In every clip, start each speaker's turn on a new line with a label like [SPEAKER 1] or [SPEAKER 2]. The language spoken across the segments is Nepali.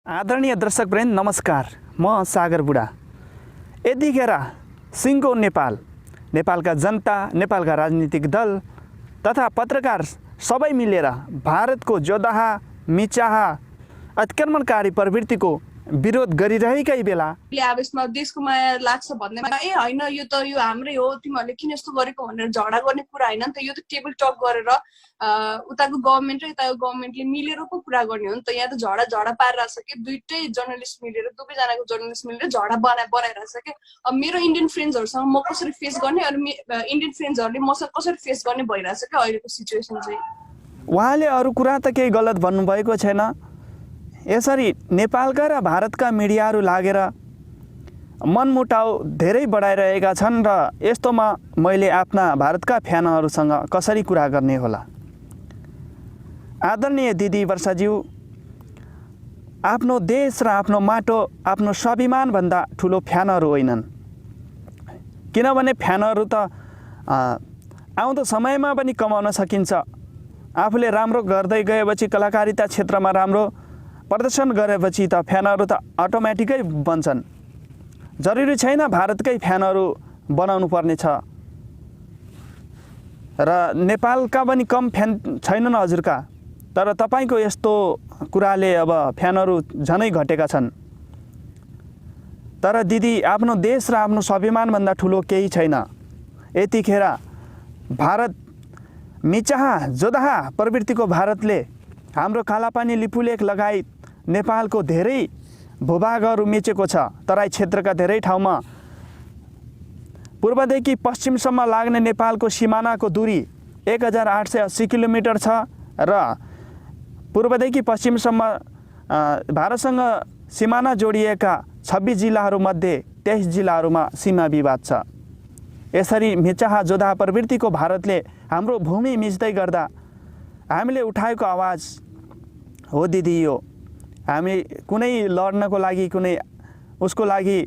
[SPEAKER 1] आदरणीय दर्शकवृन्द नमस्कार, म सागर बुढा। यतिखेर सिङ्गो नेपाल, नेपालका जनता, नेपालका राजनीतिक दल तथा पत्रकार सबै मिलेर भारतको जोदाहा मिचाहा अतिक्रमणकारी प्रवृत्तिको विरोध गरिरहेकै बेला
[SPEAKER 2] अब यसमा देशको माया लाग्छ भन्नेमा होइन, यो त यो हाम्रै हो, तिमीहरूले किन यस्तो गरेको भनेर झगडा गर्ने कुरा होइन नि त। यो त टेबल टक गरेर उताको गभर्मेन्ट र यताको गभर्मेन्टले मिलेर पो कुरा गर्ने हो नि त। यहाँ त झगडा पारिरहेछ कि दुईटै जर्नलिस्ट मिलेर, दुवैजनाको जर्नलिस्ट मिलेर झगडा बनाइरहेछ कि। अब मेरो इन्डियन फ्रेन्ड्सहरूसँग म कसरी फेस गर्ने, अरू इन्डियन फ्रेन्ड्सहरूले मसँग कसरी फेस गर्ने भइरहेछ क्या अहिलेको सिचुएसन चाहिँ।
[SPEAKER 1] उहाँले अरू कुरा त केही गलत भन्नुभएको छैन। यसरी नेपालका र भारतका मिडियाहरू लागेर मनमुटाउ धेरै बढाइरहेका छन् र यस्तोमा मैले आफ्ना भारतका फ्यानहरूसँग कसरी कुरा गर्ने होला। आदरणीय दिदी वर्षाज्यू, आफ्नो देश र आफ्नो माटो, आफ्नो स्वाभिमानभन्दा ठुलो फ्यानहरू होइनन्। किनभने फ्यानहरू त आउँदो समयमा पनि कमाउन सकिन्छ। आफूले राम्रो गर्दै गएपछि, कलाकारिता क्षेत्रमा राम्रो प्रदर्शन गरेपछि त फ्यानहरू त अटोमेटिकै बन्छन्। जरुरी छैन भारतकै फ्यानहरू बनाउनु पर्ने छ। र नेपालका पनि कम फ्यान छैनन् हजुरका, तर तपाईँको यस्तो कुराले अब फ्यानहरू झनै घटेका छन्। तर दिदी, आफ्नो देश र आफ्नो स्वाभिमानभन्दा ठुलो केही छैन। यतिखेर भारत मिचाहा जोदाहा प्रवृत्तिको भारतले हाम्रो कालापानी, लिपुलेख लगायत नेपालको धेरै भूभागहरू मिचेको छ। तराई क्षेत्रका धेरै ठाउँमा पूर्वदेखि पश्चिमसम्म लाग्ने नेपालको सिमानाको दूरी 1880 किलोमिटर छ र पूर्वदेखि पश्चिमसम्म भारतसँग सिमाना जोडिएका 26 जिल्लाहरूमध्ये 23 जिल्लाहरूमा सीमा विवाद छ। यसरी मिचाहा जोदाहा प्रवृत्तिको भारतले हाम्रो भूमि मिच्दै गर्दा हामीले उठाएको आवाज हो दिदी। यो हामी कुनै लड्नको लागि, कुनै उसको लागि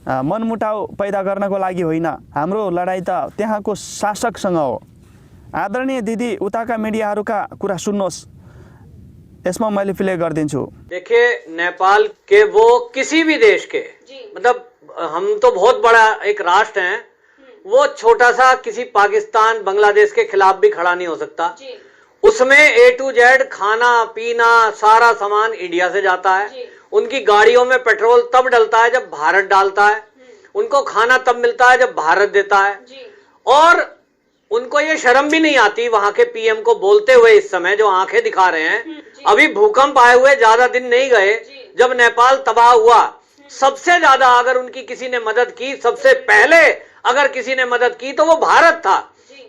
[SPEAKER 1] मनमुटाउ पैदा गर्नको लागि होइन। हाम्रो लडाइँ त त्यहाँको शासकसँग हो। आदरणीय दिदी, उताका मिडियाहरूका कुरा सुन्नुहोस्, यसमा मैले प्ले गरिदिन्छु।
[SPEAKER 3] देखिए, नेपाल के वो किसी भी देश के, मतलब हम तो बहुत बड़ा एक राष्ट्र हैं, वो छोटा सा किसी पाकिस्तान, बांग्लादेश के खिलाफ भी खड़ा नहीं हो सकता। उसमें A to Z खाना पीना सारा सामान इंडिया से जाता है। उनकी गाड़ियों में पेट्रोल तब डलता है जब भारत डालता है। उनको खाना तब मिलता है जब भारत देता है। और उनको ये शर्म भी नहीं आती वहां के पीएम को बोलते हुए इस समय जो आंखें दिखा रहे हैं। अभी भूकंप आए हुए ज्यादा दिन नहीं गए, जब नेपाल तबाह हुआ, सबसे ज्यादा अगर उनकी किसी ने मदद की, सबसे पहले अगर किसी ने मदद की तो वो भारत था।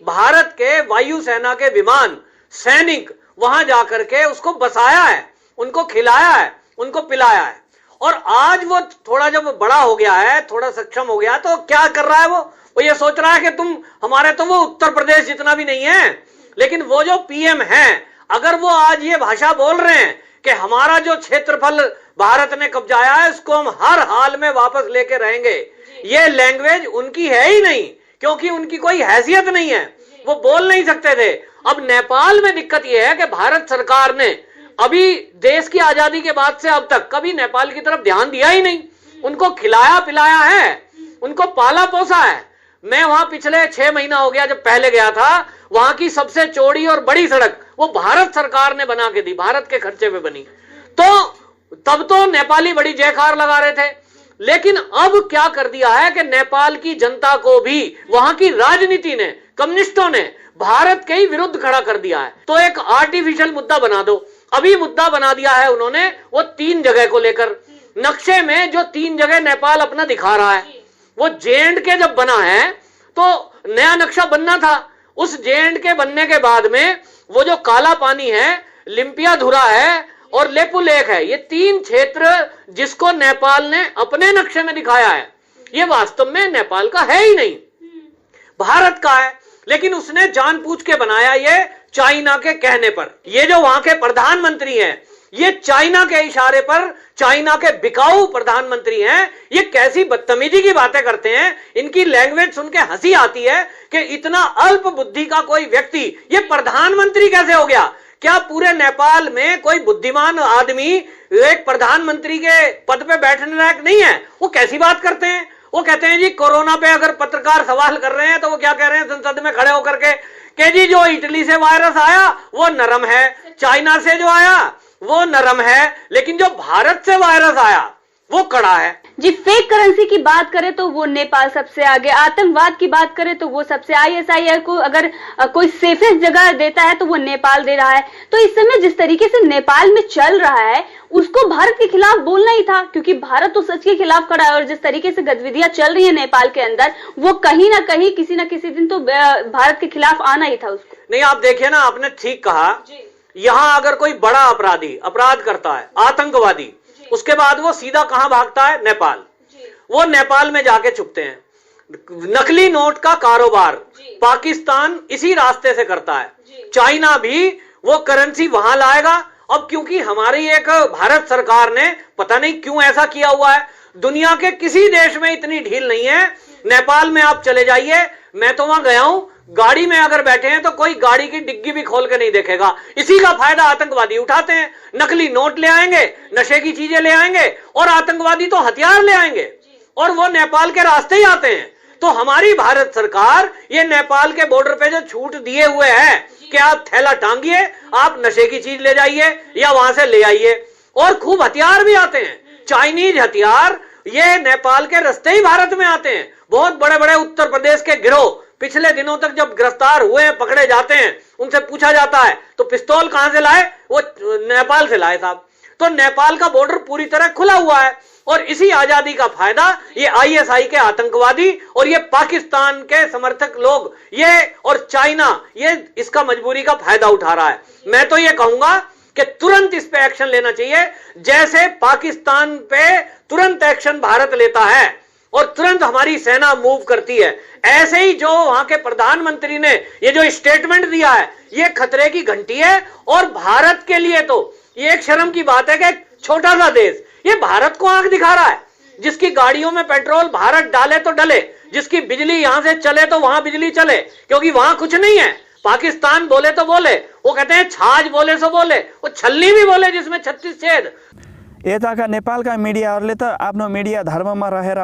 [SPEAKER 3] भारत के वायुसेना के विमान, सैनिक वहां जाकर के उसको बसाया है, उनको खिलाया है, उनको पिलाया है। और आज वो थोड़ा जब बड़ा हो गया है, थोड़ा सक्षम हो गया, तो क्या कर रहा है वो ये सोच रहा है कि तुम हमारे, तो वो उत्तर प्रदेश जितना भी नहीं है, लेकिन वो जो पीएम है, अगर वो आज ये भाषा बोल रहे हैं कि हमारा जो क्षेत्रफल भारत ने कब्जाया है उसको हम हर हाल में वापस लेके रहेंगे, ये लैंग्वेज उनकी है ही नहीं, क्योंकि उनकी कोई हैसियत नहीं है, वो बोल नहीं सकते थे। अब नेपाल में दिक्कत यह है कि भारत सरकार ने अभी देश की आजादी के बाद से अब तक कभी नेपाल की तरफ ध्यान दिया ही नहीं। उनको खिलाया पिलाया है, उनको पाला पोसा है। मैं वहां पिछले 6 महीना हो गया, जब पहले गया था, वहां की सबसे चौड़ी और बड़ी सड़क वो भारत सरकार ने बना के दी, भारत के खर्चे पे बनी। तो तब तो नेपाली बड़ी जयकार लगा रहे थे, लेकिन अब क्या कर दिया है कि नेपाल की जनता को भी वहां की राजनीति ने, कम्युनिस्टों ने भारत के ही विरुद्ध खड़ा कर दिया है। तो एक आर्टिफिशियल मुद्दा बना दो। अभी मुद्दा बना दिया है उन्होंने वो 3 जगह को लेकर। नक्शे में जो 3 जगह नेपाल अपना दिखा रहा है, वो JNK जब बना है तो नया नक्शा बनना था। उस JNK बनने के बाद में वो जो काला पानी है, लिम्पियाधुरा है और लेपुलेख है, ये 3 क्षेत्र जिसको नेपाल ने अपने नक्शे में दिखाया है, ये वास्तव में नेपाल का है ही नहीं, भारत का है। लेकिन उसने जानबूझ के बनाया ये चाइना के कहने पर। ये जो वहां के प्रधानमंत्री हैं, ये चाइना के इशारे पर, चाइना के बिकाऊ प्रधानमंत्री हैं। ये कैसी बदतमीजी की बातें करते हैं, इनकी लैंग्वेज सुन के हंसी आती है कि इतना अल्प बुद्धि का कोई व्यक्ति ये प्रधानमंत्री कैसे हो गया। क्या पूरे नेपाल में कोई बुद्धिमान आदमी एक प्रधानमंत्री के पद पे बैठने लायक नहीं है? वो कैसी बात करते हैं? वो कहते हैं जी कोरोना पे अगर पत्रकार सवाल कर रहे हैं तो वो क्या कह रहे हैं संसद में खड़े होकर के कि जी जो इटली से वायरस आया वो नरम है, चाइना से जो आया वो नरम है, लेकिन जो भारत से वायरस आया वो कड़ा है।
[SPEAKER 4] जी, फेक करेंसी की बात करें तो वो नेपाल सबसे आगे, आतंकवाद की बात करें तो वो सबसे, ISIS को अगर कोई सेफेस्ट जगह देता है तो वो नेपाल दे रहा है। तो इस समय जिस तरीके से नेपाल में चल रहा है उसको भारत के खिलाफ बोलना ही था, क्योंकि भारत तो सच के खिलाफ खड़ा है और जिस तरीके से गतिविधियां चल रही है नेपाल के अंदर वो कहीं ना कहीं किसी न किसी दिन तो भारत के खिलाफ आना ही था उसको।
[SPEAKER 3] नहीं, आप देखिए ना, आपने ठीक कहा, यहाँ अगर कोई बड़ा अपराधी अपराध करता है, आतंकवादी, उसके बाद वो सीधा कहां भागता है? नेपाल। वो नेपाल में जाके छुपते हैं। नकली नोट का कारोबार पाकिस्तान इसी रास्ते से करता है। चाइना भी वो करेंसी वहां लाएगा। अब क्योंकि हमारी एक भारत सरकार ने पता नहीं क्यों ऐसा किया हुआ है, दुनिया के किसी देश में इतनी ढील नहीं है। नेपाल में आप चले जाइए, मैं तो वहां गया हूं, गाड़ी में अगर बैठे हैं तो कोई गाड़ी की डिग्गी भी खोल के नहीं देखेगा। इसी का फायदा आतंकवादी उठाते हैं। नकली नोट ले आएंगे, नशे की चीजें ले आएंगे और आतंकवादी तो हथियार ले आएंगे और वो नेपाल के रास्ते ही आते हैं। तो हमारी भारत सरकार ये नेपाल के बॉर्डर पे जो छूट दिए हुए है कि आप थैला टांगिए, आप नशे की चीज ले जाइए या वहां से ले आइए, और खूब हथियार भी आते हैं, चाइनीज हथियार, ये नेपाल के रास्ते ही भारत में आते हैं। बहुत बड़े बड़े उत्तर प्रदेश के गिरोह पिछले दिनों तक जब गिरफ्तार हुए हैं, पकड़े जाते हैं, उनसे पूछा जाता है तो पिस्तौल कहां से लाए? वो नेपाल से लाए साहब। तो नेपाल का बॉर्डर पूरी तरह खुला हुआ है और इसी आजादी का फायदा ये ISI के आतंकवादी और ये पाकिस्तान के समर्थक लोग, ये और चाइना, ये इसका मजबूरी का फायदा उठा रहा है। मैं तो ये कहूंगा कि तुरंत इस पे एक्शन लेना चाहिए, जैसे पाकिस्तान पे तुरंत एक्शन भारत लेता है और तुरंत हमारी सेना मूव करती है, ऐसे ही जो वहां के प्रधानमंत्री ने ये जो स्टेटमेंट दिया है ये खतरे की घंटी है। और भारत के लिए तो ये एक शर्म की बात है कि एक छोटा सा देश ये भारत को आंख दिखा रहा है, जिसकी गाड़ियों में पेट्रोल भारत डाले तो डले, जिसकी बिजली यहां से चले तो वहां बिजली चले, क्योंकि वहां कुछ नहीं है। पाकिस्तान बोले तो बोले, वो कहते हैं छाछ बोले सो बोले, वो छल्ली भी बोले जिसमें 36 छेद।
[SPEAKER 1] यताका नेपालका मिडियाहरूले त आफ्नो मिडिया धर्ममा रहेर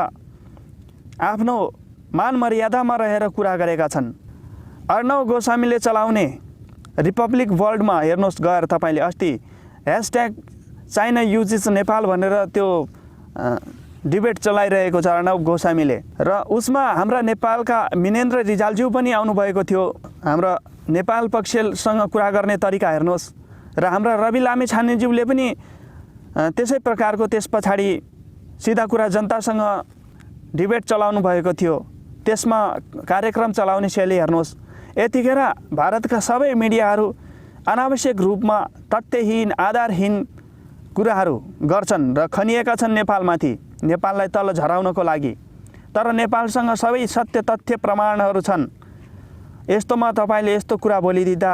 [SPEAKER 1] आफ्नो मान मर्यादामा रहेर कुरा गरेका छन्। अर्णव गोस्वामीले चलाउने रिपब्लिक वर्ल्डमा हेर्नुहोस् गएर तपाईँले अस्ति # चाइना युजेस नेपाल भनेर त्यो डिबेट चलाइरहेको छ अर्णव गोस्वामीले, र उसमा हाम्रा नेपालका मिनेन्द्र रिजालज्यू पनि आउनुभएको थियो। हाम्रा नेपाल पक्षसँग कुरा गर्ने तरिका हेर्नुहोस्, र हाम्रा रवि लामिछानेज्यूले पनि त्यसै प्रकारको त्यस पछाडि सिधा कुरा जनतासँग डिबेट चलाउनु भएको थियो, त्यसमा कार्यक्रम चलाउने शैली हेर्नुहोस्। यतिखेर भारतका सबै मिडियाहरू अनावश्यक रूपमा तथ्यहीन आधारहीन कुराहरू गर्छन् र खनिएका छन् नेपालमाथि, नेपाललाई तल झराउनको लागि। तर नेपालसँग सबै सत्य तथ्य प्रमाणहरू छन्। यस्तोमा तपाईँले यस्तो कुरा बोलिदिँदा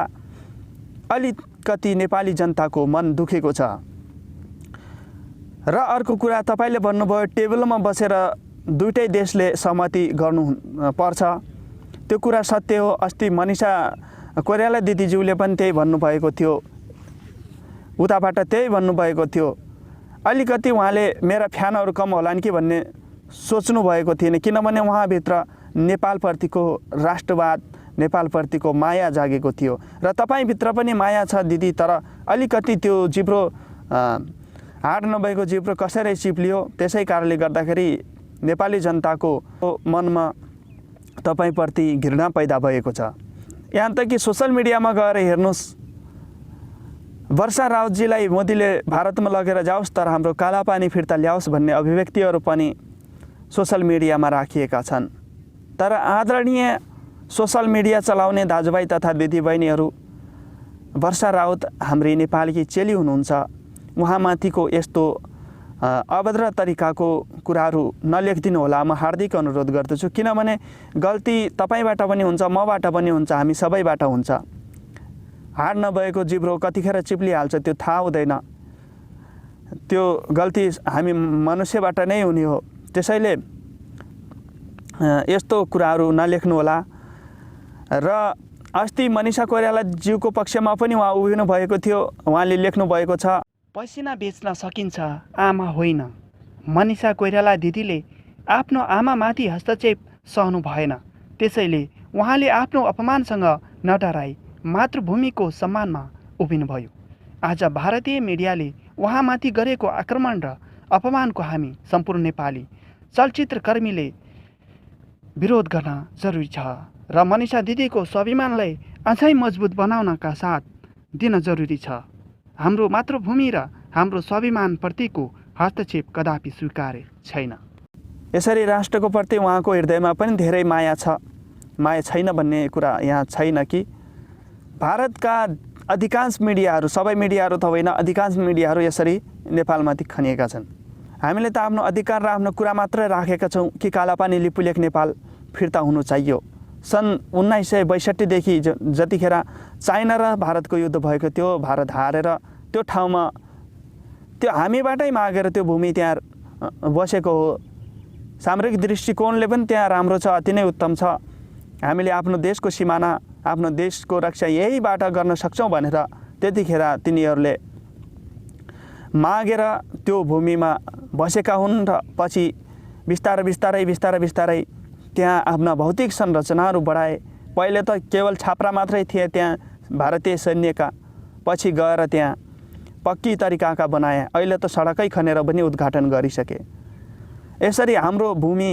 [SPEAKER 1] अलिकति नेपाली जनताको मन दुखेको छ। र अर्को कुरा तपाईँले भन्नुभयो टेबलमा बसेर दुईटै देशले सहमति गर्नु पर्छ, त्यो कुरा सत्य हो। अस्ति मनिषा कोइराला दिदीज्यूले पनि त्यही भन्नुभएको थियो, उताबाट त्यही भन्नुभएको थियो। अलिकति उहाँले मेरा फ्यानहरू कम होलान् कि भन्ने सोच्नु भएको थिएन, किनभने उहाँभित्र नेपालप्रतिको राष्ट्रवाद, नेपालप्रतिको माया जागेको थियो। र तपाईँभित्र पनि माया छ दिदी, तर अलिकति त्यो जिब्रो हाड नभएको जिब्रो कसरी चिप्लियो, त्यसै कारणले गर्दाखेरि नेपाली जनताको मनमा तपाईँप्रति घृणा पैदा भएको छ। यहाँ तक कि सोसल मिडियामा गएर हेर्नुहोस्, वर्षा राउतजीलाई मोदीले भारतमा लगेर जाओस् तर हाम्रो कालापानी फिर्ता ल्याओस् भन्ने अभिव्यक्तिहरू पनि सोसल मिडियामा राखिएका छन्। तर आदरणीय सोसल मिडिया चलाउने दाजुभाइ तथा दिदीबहिनीहरू, वर्षा राउत हाम्री नेपालकी चेली हुनुहुन्छ, उहाँमाथिको यस्तो अभद्र तरिकाको कुराहरू नलेखिदिनु होला, म हार्दिक अनुरोध गर्दछु। किनभने गल्ती तपाईँबाट पनि हुन्छ, मबाट पनि हुन्छ, हामी सबैबाट हुन्छ। हाड नभएको जिब्रो कतिखेर चिप्लिहाल्छ त्यो थाहा हुँदैन, त्यो गल्ती हामी मनुष्यबाट नै हुने हो। त्यसैले यस्तो कुराहरू नलेख्नु होला। र अस्ति मनिषा कोइराला ज्यूको पक्षमा पनि उहाँ उभिनु भएको थियो। उहाँले लेख्नु भएको छ, पसिना बेच्न सकिन्छ आमा होइन। मनिषा कोइराला दिदीले आफ्नो आमामाथि हस्तक्षेप सहनु भएन, त्यसैले उहाँले आफ्नो अपमानसँग नडराई मातृभूमिको सम्मानमा उभिनुभयो। आज भारतीय मिडियाले उहाँमाथि गरेको आक्रमण र अपमानको हामी सम्पूर्ण नेपाली चलचित्रकर्मीले विरोध गर्न जरुरी छ र मनिषा दिदीको स्वाभिमानलाई अझै मजबुत बनाउनका साथ दिन जरुरी छ। हाम्रो मातृभूमि र हाम्रो स्वाभिमानप्रतिको हस्तक्षेप कदापि स्वीकार्य छैन। यसरी राष्ट्रको प्रति उहाँको हृदयमा पनि धेरै माया छ। माया छैन भन्ने कुरा यहाँ छैन कि भारतका अधिकांश मिडियाहरू, सबै मिडियाहरू त होइन, अधिकांश मिडियाहरू यसरी नेपालमाथि खनिएका छन्। हामीले त आफ्नो अधिकार र आफ्नो कुरा मात्रै राखेका छौँ कि कालापानी लिपुलेख नेपाल फिर्ता हुनु चाहियो। सन् 1962देखि जतिखेर चाइना र भारतको युद्ध भएको थियो, भारत हारेर त्यो ठाउँमा त्यो हामीबाटै मागेर त्यो भूमि त्यहाँ बसेको हो। सामरिक दृष्टिकोणले पनि त्यहाँ राम्रो छ, अति नै उत्तम छ। हामीले आफ्नो देशको सिमाना, आफ्नो देशको रक्षा यहीबाट गर्न सक्छौँ भनेर त्यतिखेर तिनीहरूले मागेर त्यो भूमिमा बसेका हुन् र पछि बिस्तारै त्यहाँ आफ्ना भौतिक संरचनाहरू बढाए। पहिले त केवल छाप्रा मात्रै थिए त्यहाँ भारतीय सैन्यका, पछि गएर त्यहाँ पक्की तरिकाका बनाए। अहिले त सडकै खनेर पनि उद्घाटन गरिसके। यसरी हाम्रो भूमि,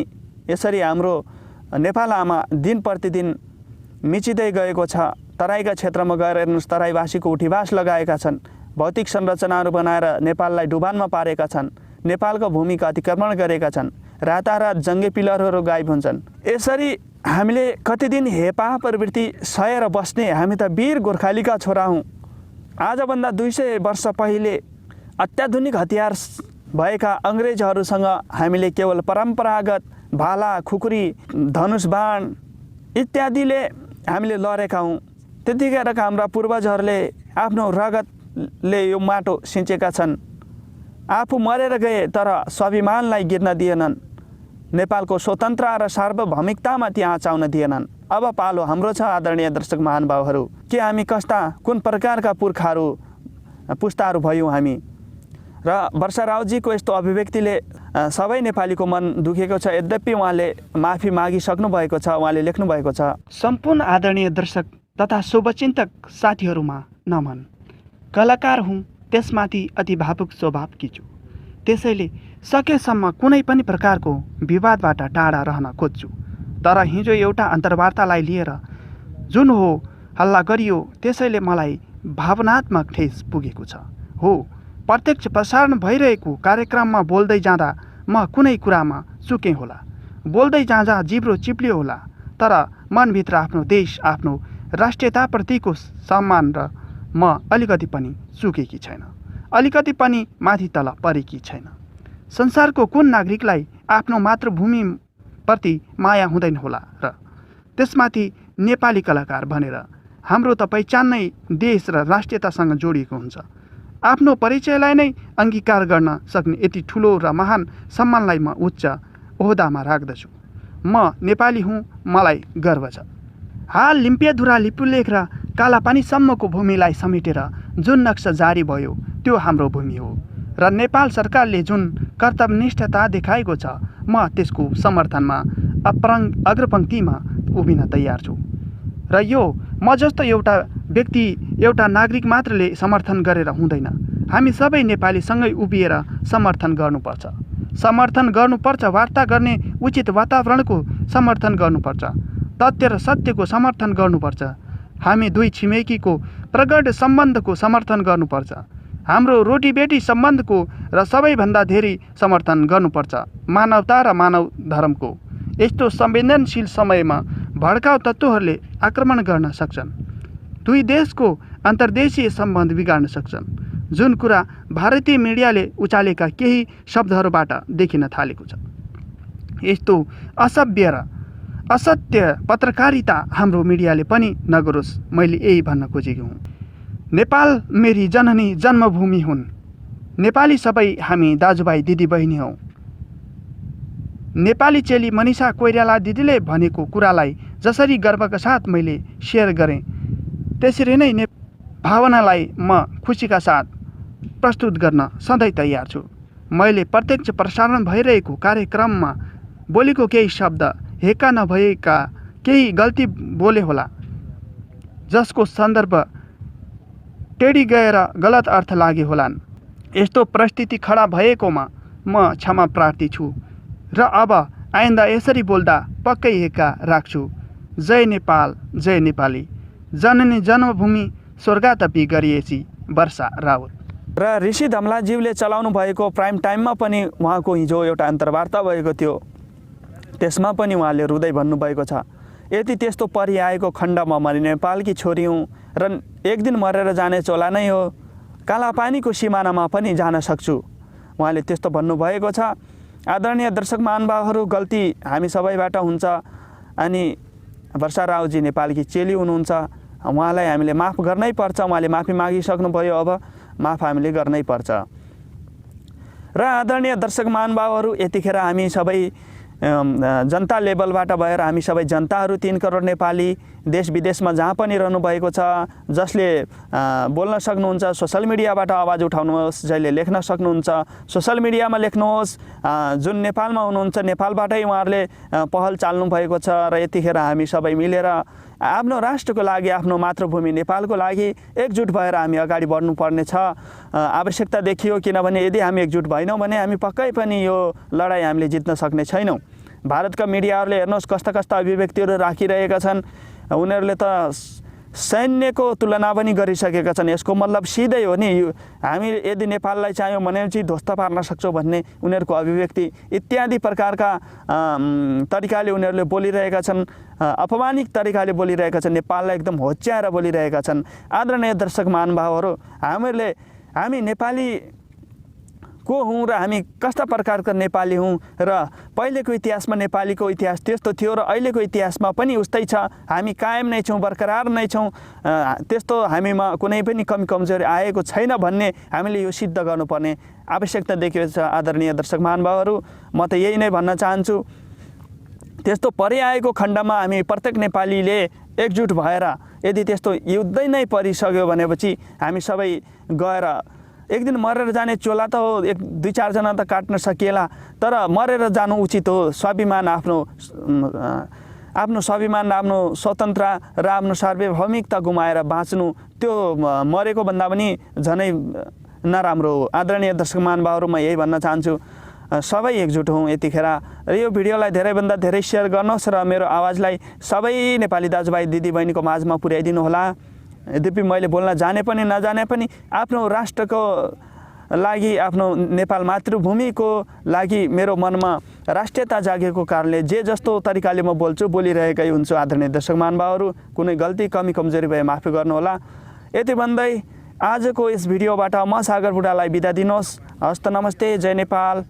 [SPEAKER 1] यसरी हाम्रो नेपाल आमा दिन प्रतिदिन मिचिँदै गएको छ। तराईका क्षेत्रमा गएर हेर्नुहोस्, तराईवासीको उठीवास लगाएका छन्, भौतिक संरचनाहरू बनाएर नेपाललाई डुबानमा पारेका छन्, नेपालको भूमिका अतिक्रमण गरेका छन्, रातारात जङ्गे पिलरहरू गायब हुन्छन्। यसरी हामीले कति दिन हेपा प्रवृत्ति सहेर बस्ने? हामी त वीर गोर्खालीका छोरा हौँ। आजभन्दा 200 वर्ष पहिले अत्याधुनिक हतियार भएका अङ्ग्रेजहरूसँग हामीले केवल परम्परागत भाला, खुकुरी, धनुष बाण इत्यादिले हामीले लडेका हौँ। त्यतिखेरका हाम्रा पूर्वजहरूले आफ्नो रगतले यो माटो सिँचेका छन्। आफू मरेर गए तर स्वाभिमानलाई गिर्न दिएनन्। नेपालको स्वतन्त्र र सार्वभौमिकतामा त्यहाँ आचाउन दिएनन्। अब पालो हाम्रो छ आदरणीय दर्शक महानुभावहरू, के हामी कस्ता कुन प्रकारका पुस्ताहरू भयौँ हामी। र वर्षा राउतजीको यस्तो अभिव्यक्तिले सबै नेपालीको मन दुखेको छ। यद्यपि उहाँले माफी मागिसक्नु भएको छ, उहाँले लेख्नु भएको छ, सम्पूर्ण आदरणीय दर्शक तथा शुभचिन्तक साथीहरूमा नमन। कलाकार हुँ, त्यसमाथि अति भावुक स्वभावकी छु। त्यसैले सकेसम्म कुनै पनि प्रकारको विवादबाट टाढा रहन खोज्छु। तर हिजो एउटा अन्तर्वार्तालाई लिएर जुन हो हल्ला गरियो, त्यसैले मलाई भावनात्मक ठेस पुगेको छ। हो, प्रत्यक्ष प्रसारण भइरहेको कार्यक्रममा बोल्दै जाँदा म कुनै कुरामा चुकेँ होला, बोल्दै जाँदा जिब्रो चिप्लियो होला, तर मनभित्र आफ्नो देश, आफ्नो राष्ट्रियताप्रतिको सम्मान र म अलिकति पनि चुकेकी छैन, अलिकति पनि माथि तल परेकी छैन। संसारको कुन नागरिकलाई आफ्नो मातृभूमिप्रति माया हुँदैन होला र त्यसमाथि नेपाली कलाकार भनेर हाम्रो त पहिचान नै देश र राष्ट्रियतासँग जोडिएको हुन्छ। आफ्नो परिचयलाई नै अङ्गीकार गर्न सक्ने यति ठुलो र महान सम्मानलाई म उच्च ओहदामा राख्दछु। म नेपाली हुँ, मलाई गर्व छ। हाल लिम्पियाधुरा लिपुलेख र कालापानीसम्मको भूमिलाई समेटेर जुन नक्सा जारी भयो त्यो हाम्रो भूमि हो र नेपाल सरकारले जुन कर्तव्यनिष्ठता देखाएको छ, म त्यसको समर्थनमा अग्रपङ्क्तिमा उभिन तयार छु। र यो म जस्तो एउटा व्यक्ति, एउटा नागरिक मात्रले समर्थन गरेर हुँदैन। हामी सबै नेपालीसँगै उभिएर समर्थन गर्नुपर्छ। समर्थन गर्नुपर्छ, वार्ता गर्ने उचित वातावरणको समर्थन गर्नुपर्छ, तथ्य र सत्यको समर्थन गर्नुपर्छ। हामी दुई छिमेकीको प्रगाढ सम्बन्धको समर्थन गर्नुपर्छ। हाम्रो रोटीबेटी सम्बन्धको र सबैभन्दा धेरै समर्थन गर्नुपर्छ मानवता र मानव धर्मको। यस्तो संवेदनशील समयमा भड्काउ तत्त्वहरूले आक्रमण गर्न सक्छन्, दुई देशको अन्तर्देशीय सम्बन्ध बिगार्न सक्छन्, जुन कुरा भारतीय मिडियाले उचालेका केही शब्दहरूबाट देखिन थालेको छ। यस्तो असभ्य र असत्य पत्रकारिता हाम्रो मिडियाले पनि नगरोस्, मैले यही भन्न खोजेको हुँ। नेपाल मेरी जननी जन्मभूमि हुन्। नेपाली सबै हामी दाजुभाइ दिदीबहिनी हौँ। नेपाली चेली मनिषा कोइराला दिदीले भनेको कुरालाई जसरी गर्वका साथ मैले सेयर गरेँ त्यसरी नै भावनालाई म खुसीका साथ प्रस्तुत गर्न सधैँ तयार छु। मैले प्रत्यक्ष प्रसारण भइरहेको कार्यक्रममा बोलेको केही शब्द हेक्का नभएका केही गल्ती बोले होला, जसको सन्दर्भ टेढी गएर गलत अर्थ लागे होलान्। यस्तो परिस्थिति खडा भएकोमा म क्षमा प्रार्थी छु र अब आइन्दा यसरी बोल्दा पक्कै हेक्का राख्छु। जय नेपाल, जय नेपाली, जननी जन्मभूमि स्वर्गातपी गरिएची वर्षा राउत। र ऋषि धमलाज्यूले चलाउनु भएको प्राइम टाइममा पनि उहाँको हिजो एउटा अन्तर्वार्ता भएको थियो, त्यसमा पनि उहाँले रुँदै भन्नुभएको छ, यदि त्यस्तो परिआएको खण्डमा म नेपालकी छोरी हुँ र एक दिन मरेर जाने चोला नै हो, कालापानीको सिमानामा पनि जान सक्छु। उहाँले त्यस्तो भन्नुभएको छ। आदरणीय दर्शक महानुभावहरू, गल्ती हामी सबैबाट हुन्छ अनि वर्षा राउजी नेपालकी चेली हुनुहुन्छ, उहाँलाई हामीले माफ गर्नै पर्छ। उहाँले माफी मागिसक्नुभयो, अब माफ हामीले गर्नै पर्छ। र आदरणीय दर्शक महानुभावहरू, यतिखेर हामी सबै जनता लेभलबाट भएर हामी सबै जनताहरू 3 करोड नेपाली देश विदेशमा जहाँ पनि रहनुभएको छ, जसले बोल्न सक्नुहुन्छ सोसल मिडियाबाट आवाज उठाउनुहोस्, जसले लेख्न सक्नुहुन्छ सोसल मिडियामा लेख्नुहोस्, जुन नेपालमा हुनुहुन्छ नेपालबाटै उहाँहरूले पहल चाल्नु भएको छ। र यतिखेर हामी सबै मिलेर आफ्नो राष्ट्रको लागि, आफ्नो मातृभूमि नेपालको लागि एकजुट भएर हामी अगाडि बढ्नुपर्ने छ, आवश्यकता देखियो। किनभने यदि हामी एकजुट भएनौँ भने हामी पक्कै पनि यो लडाइँ हामीले जित्न सक्ने छैनौँ। भारतका मिडियाहरूले हेर्नुहोस् कस्ता कस्ता अभिव्यक्तिहरू राखिरहेका छन्, उनीहरूले त सैन्यको तुलना पनि गरिसकेका छन्। यसको मतलब सिधै हो नि, हामी यदि नेपाललाई चाह्यौँ भनेपछि ध्वस्त पार्न सक्छौँ भन्ने उनीहरूको अभिव्यक्ति इत्यादि प्रकारका तरिकाले उनीहरूले बोलिरहेका छन्, अपमानिक तरिकाले बोलिरहेका छन्, नेपाललाई एकदम होच्याएर बोलिरहेका छन्। आदरणीय दर्शक महानुभावहरू, हामी नेपाली को हौँ र हामी कस्ता प्रकारका नेपाली हौँ र पहिलेको इतिहासमा नेपालीको इतिहास त्यस्तो थियो र अहिलेको इतिहासमा पनि उस्तै छ। हामी कायम नै छौँ, बरकरार नै छौँ, त्यस्तो हामीमा कुनै पनि कमी कमजोरी आएको छैन भन्ने हामीले यो सिद्ध गर्नुपर्ने आवश्यकता देखिएको छ। आदरणीय दर्शक महानुभावहरू, म त यही नै भन्न चाहन्छु, त्यस्तो परिआएको खण्डमा हामी प्रत्येक नेपालीले एकजुट भएर यदि त्यस्तो युद्धै नै परिसक्यो भनेपछि हामी सबै गएर एक दिन मरेर जाने चोला त हो, 1-2-4 जना त काट्न सकिएला, तर मरेर जानु उचित हो। स्वाभिमान, आफ्नो स्वाभिमान, आफ्नो स्वतन्त्र र आफ्नो सार्वभौमिकता गुमाएर बाँच्नु त्यो मरेको भन्दा पनि झनै नराम्रो हो। आदरणीय दर्शक महानुभावहरू, म यही भन्न चाहन्छु, सबै एकजुट हौँ यतिखेर। र यो भिडियोलाई धेरैभन्दा धेरै सेयर गर्नुहोस् र मेरो आवाजलाई सबै नेपाली दाजुभाइ दिदीबहिनीको माझमा पुर्याइदिनु होला। यद्यपि मैले बोल्न जाने पनि नजाने पनि आफ्नो राष्ट्रको लागि, आफ्नो नेपाल मातृभूमिको लागि मेरो मनमा राष्ट्रियता जागेको कारणले जे जस्तो तरिकाले म बोलिरहेकै हुन्छु। आदरणीय दर्शक महानुभावहरू, कुनै गल्ती कमी कमजोरी भए माफी गर्नुहोला। यति भन्दै आजको यस भिडियोबाट म सागर बुढालाई बिदा दिनुहोस्। हस्त नमस्ते, जय नेपाल।